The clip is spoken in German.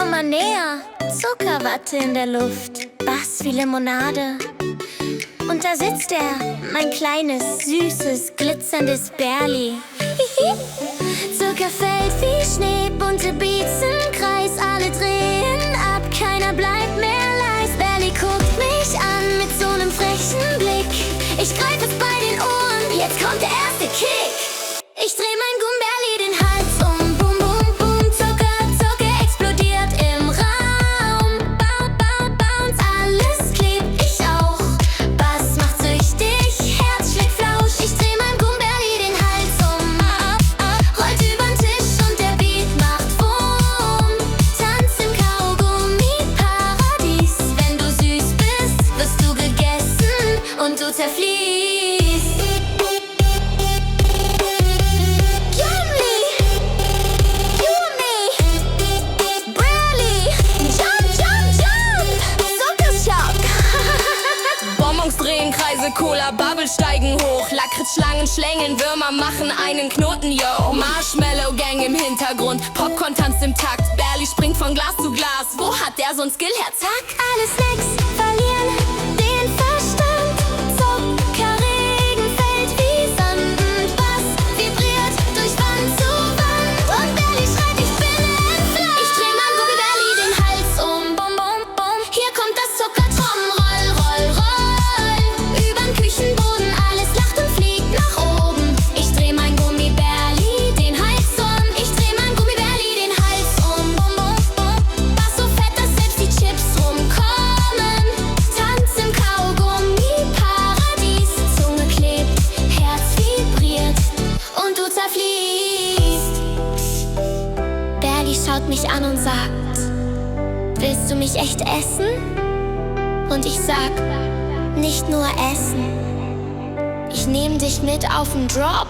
komm mal näher. Zuckerwatte in der Luft, Bass wie Limonade. Und da sitzt er, mein kleines, süßes, glitzerndes Bärli. Zucker fällt wie Schnee, bunte Beats im Kreis, alle drehen ab, keiner bleibt mehr leis. Bärli guckt mich an mit so nem frechen Blick. Ich greif es bei den Ohren, jetzt kommt der erste Kick. Ich dreh mein Gumbärli den Hals um, bum, bum, bum. Zucker, Zucker explodiert im Raum. Bounce, alles klebt, ich auch. Bass macht süchtig, Herz schlägt flausch. Ich dreh mein Gumbärli den Hals um, rollt übern Tisch und der Beat macht Boom. Tanz im Kaugummi-Paradies. Wenn du süß bist, wirst du gegessen und du zerfließt. Drehen Kreise, Cola, Bubble steigen hoch. Lakritzschlangen schlängeln, Würmer machen einen Knoten, yo. Marshmallow Gang im Hintergrund, Popcorn tanzt im Takt. Bärli springt von Glas zu Glas, wo hat der so'n Skillherz? Zack! Alle Snacks verlieren den Verstand. Zuckerregen fällt wie Sand. Bass vibriert durch Wand zu Wand. Und Bärli schreit, ich bin entflammt. Ich dreh mein Gummibärli den Hals um, bum, bum, bum. Hier kommt das Zuckertrommelroll, roll, roll. Übern Küchenboden, alles lacht und fliegt nach oben. Ich dreh mein Gummibärli den Hals um. Ich dreh mein Gummibärli den Hals um, bum, bum, bum. Bass so fett, dass selbst die Chips rumkommen. Tanz im Kaugummi-Paradies. Zunge klebt, Herz vibriert und du zerfließt. Bärli schaut mich an und sagt: Willst du mich echt essen? Und ich sag: Nicht nur essen. Ich nehm dich mit auf 'n Drop.